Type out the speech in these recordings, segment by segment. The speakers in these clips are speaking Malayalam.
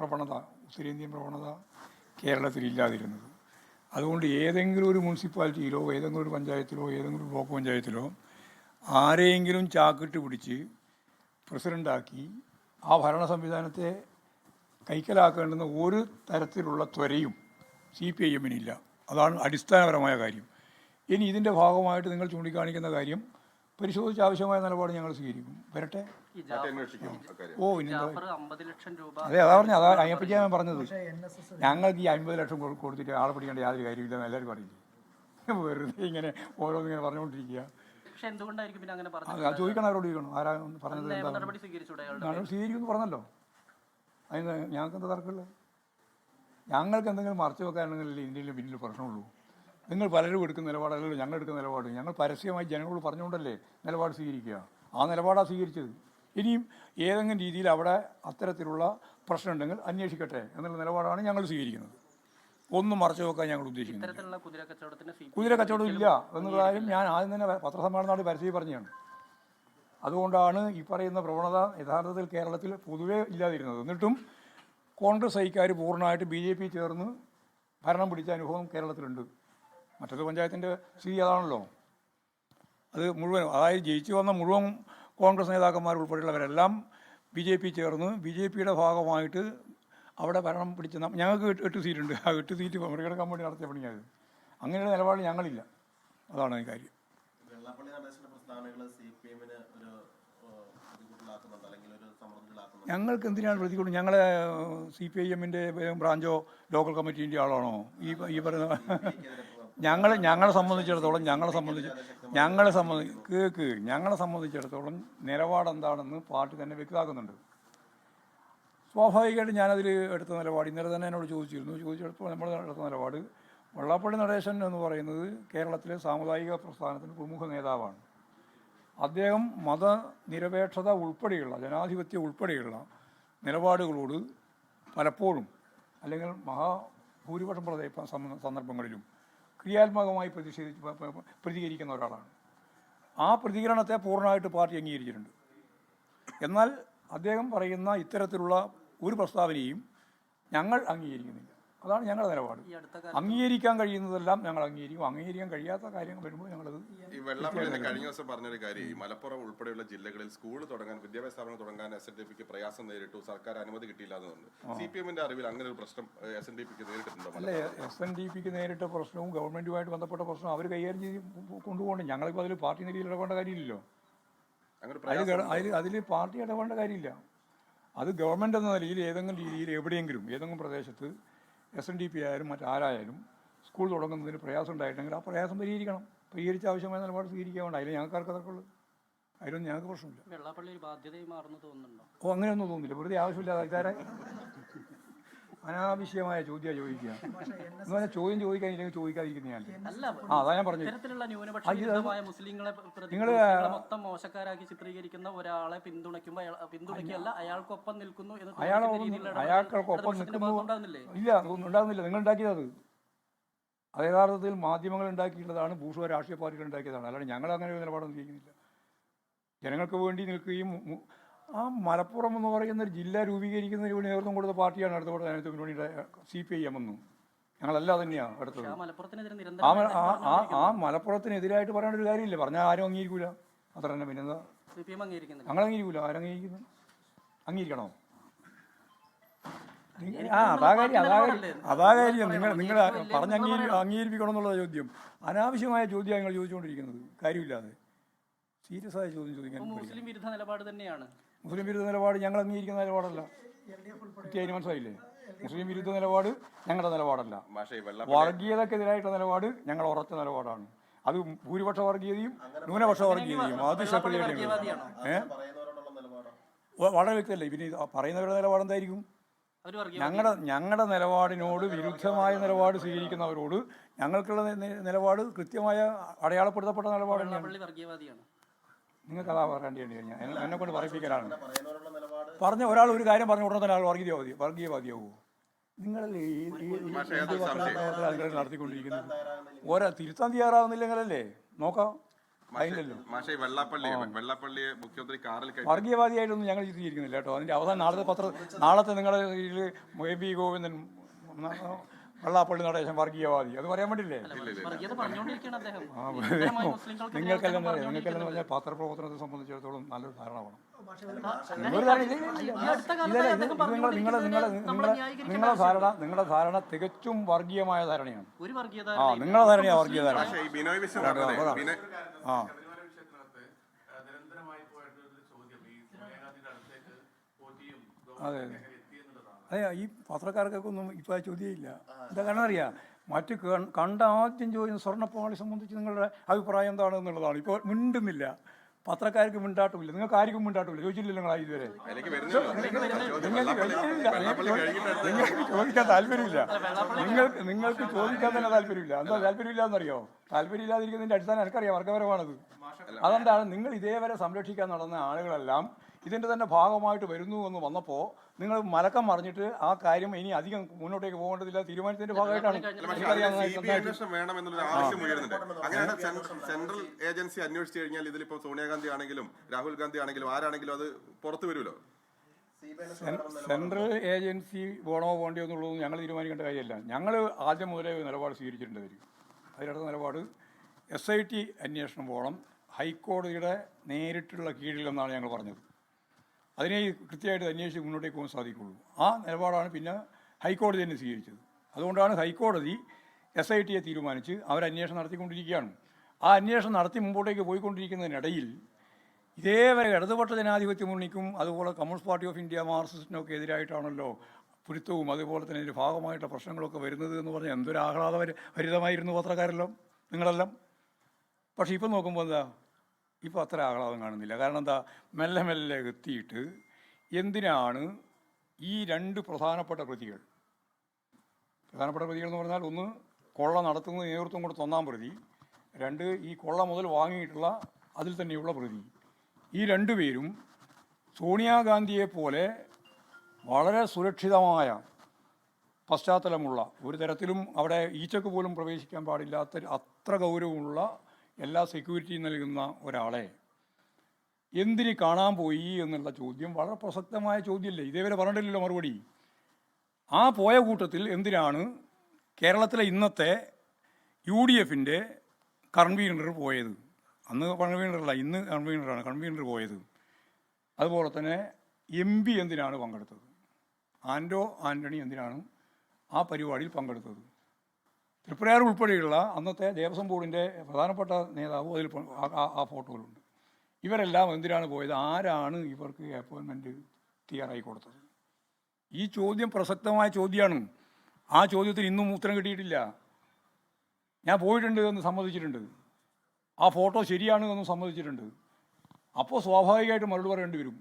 പ്രവണത, ഉത്തരേന്ത്യൻ പ്രവണത കേരളത്തിലില്ലാതിരുന്നത്. അതുകൊണ്ട് ഏതെങ്കിലും ഒരു മുനിസിപ്പാലിറ്റിയിലോ ഏതെങ്കിലും ഒരു പഞ്ചായത്തിലോ ഏതെങ്കിലും ഒരു ബ്ലോക്ക് പഞ്ചായത്തിലോ ആരെയെങ്കിലും ചാക്കിട്ട് പിടിച്ച് പ്രസിഡൻ്റാക്കി ആ ഭരണ സംവിധാനത്തെ കൈക്കലാക്കേണ്ടുന്ന ഒരു തരത്തിലുള്ള ത്വരയും CPIM-നില്ല. അതാണ് അടിസ്ഥാനപരമായ കാര്യം. ഇനി ഇതിൻ്റെ ഭാഗമായിട്ട് നിങ്ങൾ ചൂണ്ടിക്കാണിക്കുന്ന കാര്യം പരിശോധിച്ച് ആവശ്യമായ നിലപാട് ഞങ്ങൾ സ്വീകരിക്കും. വരട്ടെ. അതെ, അതാ പറഞ്ഞത്. അതിനെപ്പറ്റി ഞാൻ പറഞ്ഞത്. ഞങ്ങൾക്ക് ഈ 50 ലക്ഷം കൊടുത്തിട്ട് ആളെ പിടിക്കേണ്ട യാതൊരു കാര്യമില്ലെന്ന് എല്ലാവരും പറയില്ലേ. വെറുതെ ഇങ്ങനെ ഓരോന്നിങ്ങനെ പറഞ്ഞുകൊണ്ടിരിക്കുക. ചോദിക്കണം, അവരോട് ചോദിക്കണം ആരാ പറഞ്ഞത്, എന്താണ് സ്വീകരിക്കുമെന്ന് പറഞ്ഞല്ലോ. അതിന് ഞങ്ങൾക്ക് എന്താ തർക്കമുള്ളത്? ഞങ്ങൾക്ക് എന്തെങ്കിലും മറച്ചു വെക്കാനുണ്ടെങ്കിൽ ഇന്ത്യയിൽ പിന്നിൽ പ്രശ്നമുള്ളൂ. നിങ്ങൾ പലരും എടുക്കുന്ന നിലപാടല്ലല്ലോ ഞങ്ങൾ എടുക്കുന്ന നിലപാട്. ഞങ്ങൾ പരസ്യമായി ജനങ്ങളോട് പറഞ്ഞുകൊണ്ടല്ലേ നിലപാട് സ്വീകരിക്കുക. ആ നിലപാടാണ് സ്വീകരിച്ചത്. ഇനിയും ഏതെങ്കിലും രീതിയിൽ അവിടെ അത്തരത്തിലുള്ള പ്രശ്നമുണ്ടെങ്കിൽ അന്വേഷിക്കട്ടെ എന്നുള്ള നിലപാടാണ് ഞങ്ങൾ സ്വീകരിക്കുന്നത്. ഒന്നും മറച്ചു വെക്കാൻ ഞങ്ങൾ ഉദ്ദേശിക്കുന്നത്. കുതിര കച്ചവടം ഇല്ല എന്നുള്ള കാര്യം ഞാൻ ആദ്യം തന്നെ പത്രസമ്മേളനത്തോട് പരസ്യം പറഞ്ഞതാണ്. അതുകൊണ്ടാണ് ഈ പറയുന്ന പ്രവണത യഥാർത്ഥത്തിൽ കേരളത്തിൽ പൊതുവേ ഇല്ലാതിരുന്നത്. എന്നിട്ടും കോൺഗ്രസ് ഐക്കാർ പൂർണ്ണമായിട്ട് BJP ചേർന്ന് ഭരണം പിടിച്ച അനുഭവം കേരളത്തിലുണ്ട്. മറ്റൊരു പഞ്ചായത്തിൻ്റെ സ്ഥിതി അതാണല്ലോ. അത് മുഴുവൻ, അതായത് ജയിച്ചു വന്ന മുഴുവൻ കോൺഗ്രസ് നേതാക്കന്മാർ ഉൾപ്പെടെയുള്ളവരെല്ലാം BJP ചേർന്ന് BJPയുടെ ഭാഗമായിട്ട് അവിടെ ഭരണം പിടിച്ച ഞങ്ങൾക്ക് 8 സീറ്റുണ്ട്. ആ 8 സീറ്റ് മറികടക്കാൻ വേണ്ടി നടത്തിയ പണിയായത്. അങ്ങനെയുള്ള നിലപാട് ഞങ്ങളില്ല. അതാണ് ഈ കാര്യം. ഞങ്ങൾക്ക് എന്തിനാണ് പ്രതികൂലം? ഞങ്ങളെ CPIM-ൻ്റെ ബ്രാഞ്ചോ ലോക്കൽ കമ്മിറ്റീൻ്റെ ആളാണോ ഈ പറയുന്ന? ഞങ്ങളെ സംബന്ധിച്ചിടത്തോളം ഞങ്ങളെ സംബന്ധിച്ചിടത്തോളം നിലപാടെന്താണെന്ന് പാർട്ടി തന്നെ വ്യക്തമാക്കുന്നുണ്ട്. സ്വാഭാവികമായിട്ട് ഞാനതിൽ എടുത്ത നിലപാട് ഇന്നലെ തന്നെ എന്നോട് ചോദിച്ചെടുത്തപ്പോൾ നമ്മൾ എടുത്ത നിലപാട്, വെള്ളാപ്പള്ളി നടേശൻ എന്ന് പറയുന്നത് കേരളത്തിലെ സാമുദായിക പ്രസ്ഥാനത്തിന് പ്രമുഖ നേതാവാണ്. അദ്ദേഹം മതനിരപേക്ഷത ഉൾപ്പെടെയുള്ള ജനാധിപത്യം ഉൾപ്പെടെയുള്ള നിലപാടുകളോട് പലപ്പോഴും അല്ലെങ്കിൽ മഹാഭൂരിപക്ഷം സന്ദർഭങ്ങളിലും ക്രിയാത്മകമായി പ്രതികരിക്കുന്ന ഒരാളാണ്. ആ പ്രതികരണത്തെ പൂർണ്ണമായിട്ട് പാർട്ടി അംഗീകരിച്ചിട്ടുണ്ട്. എന്നാൽ അദ്ദേഹം പറയുന്ന ഇത്തരത്തിലുള്ള ഒരു പ്രസ്താവനയും ഞങ്ങൾ അംഗീകരിക്കുന്നില്ല. അതാണ് ഞങ്ങളുടെ നിലപാട്. അംഗീകരിക്കാൻ കഴിയുന്നതെല്ലാം ഞങ്ങൾ അംഗീകരിക്കും. അംഗീകരിക്കാൻ കഴിയാത്ത കാര്യങ്ങൾ വരുമ്പോൾ ഞങ്ങളത്. ഈ വെള്ളാപ്പള്ളി കഴിഞ്ഞ ദിവസം പറഞ്ഞൊരു കാര്യം, ഈ മലപ്പുറം ഉൾപ്പെടെയുള്ള ജില്ലകളിൽ സ്കൂൾ തുടങ്ങാൻ, വിദ്യാഭ്യാസ സ്ഥാപനം തുടങ്ങാൻ SNDPക്ക് പ്രയാസം നേരിട്ടു, സർക്കാർ അനുമതി കിട്ടിയില്ല എന്നുണ്ട്. CPM-ന്റെ അറിവിൽ അങ്ങനെ ഒരു പ്രശ്നം SNDPക്ക് നേരിട്ടിട്ടുണ്ടോ? അല്ല, SNDPക്ക് നേരിട്ട പ്രശ്നവും ഗവൺമെൻറ്റുമായിട്ട് ബന്ധപ്പെട്ട പ്രശ്നവും അവർ കൈകാര്യം ചെയ്ത് കൊണ്ടുപോകണം. ഞങ്ങളിപ്പോൾ അതിൽ പാർട്ടി നിലയിൽ ഇടപെടേണ്ട കാര്യമില്ലല്ലോ. അതിൽ പാർട്ടി ഇടപെടേണ്ട കാര്യമില്ല. അത് ഗവൺമെൻറ് എന്ന നിലയിൽ ഏതെങ്കിലും രീതിയിൽ എവിടെയെങ്കിലും ഏതെങ്കിലും പ്രദേശത്ത് SNDP ആയാലും മറ്റാരായാലും സ്കൂൾ തുടങ്ങുന്നതിന് പ്രയാസം ഉണ്ടായിട്ടുണ്ടെങ്കിൽ ആ പ്രയാസം പരിഹരിച്ച ആവശ്യമായ നിലപാട് സ്വീകരിക്കാറുണ്ട്. അതിൽ ഞങ്ങൾക്ക് തർക്കമുള്ളത്. അതിലൊന്നും ഞങ്ങൾക്ക് പ്രശ്നമില്ല. അങ്ങനെയൊന്നും തോന്നുന്നില്ല. വെറുതെ ആവശ്യമില്ലാതെ ആൾക്കാരെ അനാവശ്യമായ ചോദ്യം ചോദിക്കുക. എന്ന് പറഞ്ഞാൽ ചോദ്യം ചോദിക്കാനില്ലെങ്കിൽ ചോദിക്കാതിരിക്കുന്ന ഞാൻ. അതാ ഞാൻ പറഞ്ഞു. നിങ്ങൾ മോശക്കാരാക്കി ചിത്രീകരിക്കുന്ന ഒരാളെ പിന്തുണയ്ക്കുമ്പോൾ അയാൾക്കൊപ്പം നിൽക്കുന്നു. അയാൾക്കൊപ്പം നിൽക്കുന്നു ഇല്ല, ഉണ്ടാകുന്നില്ല. നിങ്ങൾ ഉണ്ടാക്കിയത് അത് യഥാർത്ഥത്തിൽ മാധ്യമങ്ങൾ ഉണ്ടാക്കിയിട്ടുള്ളതാണ്. ഭൂഷ രാഷ്ട്രീയ പാർട്ടികൾ ഉണ്ടാക്കിയതാണ്. അല്ലാതെ ഞങ്ങൾ അങ്ങനെ ഒരു നിലപാടൊന്നും ചെയ്യുന്നില്ല. ജനങ്ങൾക്ക് വേണ്ടി നിൽക്കുകയും ആ മലപ്പുറം എന്ന് പറയുന്ന ഒരു ജില്ല രൂപീകരിക്കുന്നതിന് വേണ്ടി നേതൃത്വം കൊടുത്ത പാർട്ടിയാണ് അടുത്ത മുന്നണിയുടെ CPIM എന്നും. ഞങ്ങളല്ല തന്നെയാണ് അടുത്തത്. ആ മലപ്പുറത്തിനെതിരായിട്ട് പറയേണ്ട ഒരു കാര്യമില്ല. പറഞ്ഞാൽ ആരും അംഗീകരിക്കൂല. അത്ര തന്നെ. പിന്നെന്താ ഞങ്ങൾ അംഗീകരിക്കൂല. ആരംഗീകരിക്കുന്നു? അംഗീകരിക്കണോ? അതാ കാര്യം നിങ്ങൾ പറഞ്ഞ് അംഗീകരിപ്പിക്കണം എന്നുള്ള ചോദ്യം അനാവശ്യമായ ചോദ്യം നിങ്ങൾ ചോദിച്ചുകൊണ്ടിരിക്കുന്നത്. കാര്യമില്ലാതെ സീരിയസ് ആയ ചോദ്യം ചോദിക്കാൻ. മുസ്ലിം വിരുദ്ധ നിലപാട് തന്നെയാണ്. മുസ്ലിം വിരുദ്ധ നിലപാട് ഞങ്ങൾ അംഗീകരിക്കുന്ന നിലപാടല്ല. അതിന് മനസ്സിലായില്ലേ? മുസ്ലിം വിരുദ്ധ നിലപാട് ഞങ്ങളുടെ നിലപാടല്ല. വർഗീയതക്കെതിരായിട്ടുള്ള നിലപാട് ഞങ്ങൾ ഉറച്ച നിലപാടാണ്. അത് ഭൂരിപക്ഷ വർഗീയതയും ന്യൂനപക്ഷ വർഗീയതയും അത് ശക്തിയായിട്ട് വളരെ വ്യക്തമല്ലേ. പിന്നെ പറയുന്നവരുടെ നിലപാട് എന്തായിരിക്കും? ഞങ്ങളുടെ നിലപാടിനോട് വിരുദ്ധമായ നിലപാട് സ്വീകരിക്കുന്നവരോട് ഞങ്ങൾക്കുള്ള നിലപാട് കൃത്യമായ അടയാളപ്പെടുത്തപ്പെട്ട നിലപാട് തന്നെയാണ്. നിങ്ങൾക്ക് അതാ പറയേണ്ടി കഴിഞ്ഞാൽ എന്നെ കൊണ്ട് പറയിപ്പിക്കലാണ്. പറഞ്ഞ ഒരാൾ ഒരു കാര്യം പറഞ്ഞ ഉടനെ തന്നെ ആൾ വർഗീയവാദിയാവുമോ? നിങ്ങളല്ലേ നടത്തിക്കൊണ്ടിരിക്കുന്നത്? തിരുത്താൻ തയ്യാറാവുന്നില്ലെങ്കിലല്ലേ നോക്കാം. അതില്ലല്ലോ. മാഷെ വെള്ളാപ്പള്ളിയെ മുഖ്യമന്ത്രി കാറിൽ വർഗീയവാദിയായിട്ടൊന്നും ഞങ്ങൾ ചിത്രീകരിക്കുന്നില്ല കേട്ടോ. അതിൻ്റെ അവസാനം നാളത്തെ നിങ്ങളുടെ ഇതിൽ എ.ബി. ഗോവിന്ദൻ വെള്ളാപ്പള്ളി നടേശൻ വർഗീയവാദി അത് പറയാൻ വേണ്ടിയില്ലേ? നിങ്ങൾക്കെല്ലാം പറഞ്ഞാൽ പത്രപ്രവർത്തനത്തെ സംബന്ധിച്ചിടത്തോളം നല്ലൊരു ധാരണ വേണം. നിങ്ങളുടെ ധാരണ തികച്ചും വർഗീയമായ ധാരണയാണ്. നിങ്ങളുടെ ധാരണയാണ് വർഗീയ ധാരണ. അതെ അതെ, ഈ പത്രക്കാർക്കൊക്കെ ഒന്നും ഇപ്പോൾ ആ ചോദ്യമില്ല. എന്താ കാരണം അറിയാം, മറ്റ് കണ്ട ആദ്യം ചോദിക്കുന്ന സ്വർണ്ണപ്പാളി സംബന്ധിച്ച് നിങ്ങളുടെ അഭിപ്രായം എന്താണ് എന്നുള്ളതാണ്. ഇപ്പോൾ മിണ്ടുന്നില്ല, പത്രക്കാർക്ക് മിണ്ടാട്ടുമില്ല, നിങ്ങൾക്ക് ആർക്കും മിണ്ടാട്ടുമില്ല. ചോദിച്ചില്ല നിങ്ങൾ ഇതുവരെ? നിങ്ങൾക്ക് ചോദിക്കാൻ താല്പര്യമില്ല. നിങ്ങൾക്ക് ചോദിക്കാൻ തന്നെ താല്പര്യമില്ല. എന്താ താല്പര്യമില്ല എന്നറിയോ? താല്പര്യമില്ലാതിരിക്കുന്നതിൻ്റെ അടിസ്ഥാനം എനിക്കറിയാം, വർഗപരമാണത്. അതുകൊണ്ടാണ് നിങ്ങൾ ഇതേവരെ സംരക്ഷിക്കാൻ നടന്ന ആളുകളെല്ലാം ഇതിൻ്റെ തന്നെ ഭാഗമായിട്ട് വരുന്നു എന്ന് വന്നപ്പോൾ നിങ്ങൾ മലക്കം മറിഞ്ഞിട്ട് ആ കാര്യം ഇനി അധികം മുന്നോട്ടേക്ക് പോകേണ്ടതില്ല തീരുമാനത്തിന്റെ ഭാഗമായിട്ടാണ്. സെൻട്രൽ ഏജൻസി അന്വേഷിച്ചു കഴിഞ്ഞാൽ ഇതിലിപ്പോ സോണിയാഗാന്ധി ആണെങ്കിലും രാഹുൽ ഗാന്ധി ആണെങ്കിലും ആരാണെങ്കിലും അത് പുറത്തു വരുമല്ലോ. സെൻട്രൽ ഏജൻസി വേണോ എന്നുള്ളത് ഞങ്ങൾ തീരുമാനിക്കേണ്ട കാര്യമല്ല. ഞങ്ങൾ ആദ്യം മുതലേ നിലപാട് സ്വീകരിച്ചിട്ടുണ്ടായിരിക്കും. അതിനടുത്ത നിലപാട് SIT അന്വേഷണം വേണം, ഹൈക്കോടതിയുടെ നേരിട്ടുള്ള കീഴിലെന്നാണ് ഞങ്ങൾ പറഞ്ഞത്. അതിനെ കൃത്യമായിട്ട് അന്വേഷിച്ച് മുന്നോട്ടേക്ക് പോകാൻ സാധിക്കുള്ളൂ. ആ നിലപാടാണ് പിന്നെ ഹൈക്കോടതി തന്നെ സ്വീകരിച്ചത്. അതുകൊണ്ടാണ് ഹൈക്കോടതി SITയെ തീരുമാനിച്ച് അവരന്വേഷണം നടത്തിക്കൊണ്ടിരിക്കുകയാണ്. ആ അന്വേഷണം നടത്തി മുമ്പോട്ടേക്ക് പോയിക്കൊണ്ടിരിക്കുന്നതിനിടയിൽ ഇതേവരെ ഇടതുപക്ഷ ജനാധിപത്യ മുന്നണിക്കും അതുപോലെ കമ്മ്യൂണിസ്റ്റ് പാർട്ടി ഓഫ് ഇന്ത്യ മാർക്സിസ്റ്റിനൊക്കെ എതിരായിട്ടാണല്ലോ പുരുത്തവും അതുപോലെ തന്നെ ഇതിൻ്റെ ഭാഗമായിട്ടുള്ള പ്രശ്നങ്ങളൊക്കെ വരുന്നത് എന്ന് പറഞ്ഞാൽ എന്തൊരു ആഹ്ലാദഭരിതമായിരുന്നു പത്രക്കാരെല്ലാം നിങ്ങളെല്ലാം. പക്ഷേ ഇപ്പം നോക്കുമ്പോൾ എന്താ, ഇപ്പോൾ അത്ര ആഹ്ലാദം കാണുന്നില്ല. കാരണം എന്താ, മെല്ലെ മെല്ലെ എത്തിയിട്ട് എന്തിനാണ് ഈ രണ്ട് പ്രധാനപ്പെട്ട പ്രതികൾ എന്ന് പറഞ്ഞാൽ, ഒന്ന് കൊള്ള നടത്തുന്ന നേതൃത്വം കൊടുത്ത ഒന്നാം പ്രതി, രണ്ട് ഈ കൊള്ള മുതൽ വാങ്ങിയിട്ടുള്ള അതിൽ തന്നെയുള്ള പ്രതി, ഈ രണ്ടുപേരും സോണിയാഗാന്ധിയെ പോലെ വളരെ സുരക്ഷിതമായ പശ്ചാത്തലമുള്ള, ഒരു തരത്തിലും അവിടെ ഈച്ചക്ക് പോലും പ്രവേശിക്കാൻ പാടില്ലാത്ത അത്ര ഗൗരവമുള്ള എല്ലാ സെക്യൂരിറ്റിയും നൽകുന്ന ഒരാളെ എന്തിന് കാണാൻ പോയി എന്നുള്ള ചോദ്യം വളരെ പ്രസക്തമായ ചോദ്യമല്ലേ? ഇതേവരെ പറഞ്ഞിട്ടില്ലല്ലോ മറുപടി. ആ പോയ കൂട്ടത്തിൽ എന്തിനാണ് കേരളത്തിലെ ഇന്നത്തെ UDFൻ്റെ കൺവീനർ പോയത്? അന്ന് കൺവീനറല്ല, ഇന്ന് കൺവീനർ പോയത്. അതുപോലെ തന്നെ MP എന്തിനാണ് പങ്കെടുത്തത്? ആൻ്റോ ആൻ്റണി എന്തിനാണ് ആ പരിപാടിയിൽ പങ്കെടുത്തത്? തൃപ്രയാർ ഉൾപ്പെടെയുള്ള അന്നത്തെ ദേവസ്വം ബോർഡിൻ്റെ പ്രധാനപ്പെട്ട നേതാവ് അതിൽ ആ ഫോട്ടോയിലുണ്ട്. ഇവരെല്ലാം എന്തിനാണ് പോയത്? ആരാണ് ഇവർക്ക് അപ്പോയിൻമെൻറ്റ് തയ്യാറായി കൊടുത്തത്? ഈ ചോദ്യം പ്രസക്തമായ ചോദ്യമാണ്. ആ ചോദ്യത്തിന് ഇന്നും ഉത്തരം കിട്ടിയിട്ടില്ല. ഞാൻ പോയിട്ടുണ്ട് എന്ന് സമ്മതിച്ചിട്ടുണ്ട്, ആ ഫോട്ടോ ശരിയാണ് എന്നും സമ്മതിച്ചിട്ടുണ്ട്. അപ്പോൾ സ്വാഭാവികമായിട്ട് മറുപടി പറയേണ്ടി വരും.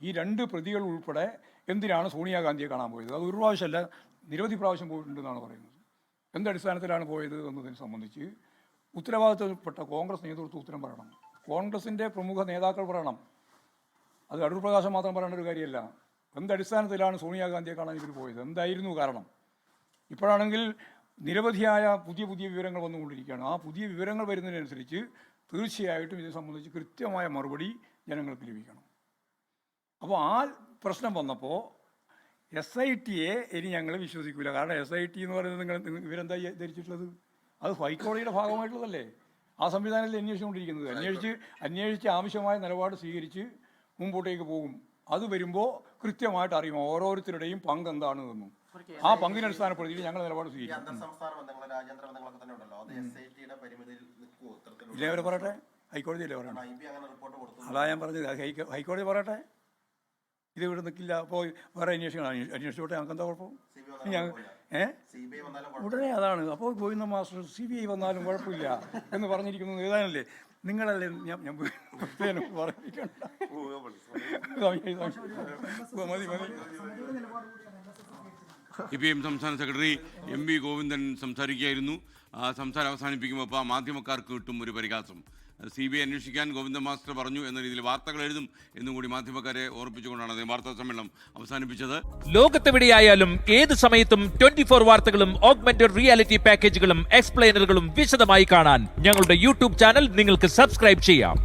ഈ രണ്ട് പ്രതികൾ ഉൾപ്പെടെ എന്തിനാണ് സോണിയാഗാന്ധിയെ കാണാൻ പോയത്? അത് ഒരു പ്രാവശ്യമല്ല, നിരവധി പ്രാവശ്യം പോയിട്ടുണ്ടെന്നാണ് പറയുന്നത്. എന്തടിസ്ഥാനത്തിലാണ് പോയത് എന്നതിനെ സംബന്ധിച്ച് ഉത്തരവാദിത്തപ്പെട്ട കോൺഗ്രസ് നേതൃത്വം ഉത്തരം പറയണം. കോൺഗ്രസിൻ്റെ പ്രമുഖ നേതാക്കൾ പറയണം. അത് അടൂർ പ്രകാശം മാത്രം പറയേണ്ട ഒരു കാര്യമല്ല. എന്തടിസ്ഥാനത്തിലാണ് സോണിയാഗാന്ധിയെ കാണാൻ ഇവർ പോയത്? എന്തായിരുന്നു കാരണം? ഇപ്പോഴാണെങ്കിൽ നിരവധിയായ പുതിയ വിവരങ്ങൾ വന്നുകൊണ്ടിരിക്കുകയാണ്. ആ പുതിയ വിവരങ്ങൾ വരുന്നതിനനുസരിച്ച് തീർച്ചയായിട്ടും ഇതിനെ സംബന്ധിച്ച് കൃത്യമായ മറുപടി ജനങ്ങൾക്ക് ലഭിക്കണം. അപ്പോൾ ആ പ്രശ്നം വന്നപ്പോൾ SITയെ ഇനി ഞങ്ങൾ വിശ്വസിക്കില്ല. കാരണം SIT എന്ന് പറയുന്നത് ഇവരെന്താ ധരിച്ചിട്ടുള്ളത്? അത് ഹൈക്കോടതിയുടെ ഭാഗമായിട്ടുള്ളതല്ലേ? ആ സംവിധാനത്തിൽ അന്വേഷിച്ചുകൊണ്ടിരിക്കുന്നത്. അന്വേഷിച്ച് ആവശ്യമായ നിലപാട് സ്വീകരിച്ച് മുമ്പോട്ടേക്ക് പോകും. അത് വരുമ്പോൾ കൃത്യമായിട്ട് അറിയും ഓരോരുത്തരുടെയും പങ്ക് എന്താണ് എന്നും. ആ പങ്കിനെ അടിസ്ഥാനപ്പെടുത്തി ഞങ്ങൾ നിലപാട് സ്വീകരിക്കും. ഇല്ലേ അവർ പറയട്ടെ, ഹൈക്കോടതിയല്ലേ പറയണം. അതാ ഞാൻ പറഞ്ഞത്, ഹൈക്കോടതി പറയട്ടെ. ഇത് ഇവിടെ നിൽക്കില്ല, അപ്പോൾ വേറെ അന്വേഷിച്ചോട്ടെ, ഞങ്ങൾക്ക് എന്താ കുഴപ്പം? ഉടനെ അതാണ്. അപ്പോൾ ഗോവിന്ദ മാസ്റ്റർ CBI വന്നാലും കുഴപ്പമില്ല എന്ന് പറഞ്ഞിരിക്കുന്നത് ഏതാണല്ലേ? നിങ്ങളല്ലേ ഞാൻ പറഞ്ഞിരിക്കണ്ട. CPIM സംസ്ഥാന സെക്രട്ടറി MV ഗോവിന്ദൻ സംസാരിക്കുകയായിരുന്നു. സംസാരം അവസാനിപ്പിക്കുമ്പോൾ മാധ്യമക്കാർക്ക് കിട്ടും ഒരു പരിഹാസം. CBI അന്വേഷിക്കാൻ ഗോവിന്ദ മാസ്റ്റർ പറഞ്ഞു എന്ന രീതിയിൽ വാർത്തകൾ എഴുതും എന്നും കൂടി മാധ്യമക്കാരെ ഓർപ്പിച്ചുകൊണ്ടാണ് അദ്ദേഹം വാർത്താ സമ്മേളനം അവസാനിപ്പിച്ചത്. ലോകത്തെവിടെയായാലും ഏത് സമയത്തും 24 വാർത്തകളും ഓഗ്മെന്റഡ് റിയാലിറ്റി പാക്കേജുകളും എക്സ്പ്ലെയിനറുകളും വിശദമായി കാണാൻ ഞങ്ങളുടെ YouTube ചാനൽ നിങ്ങൾക്ക് സബ്സ്ക്രൈബ് ചെയ്യാം.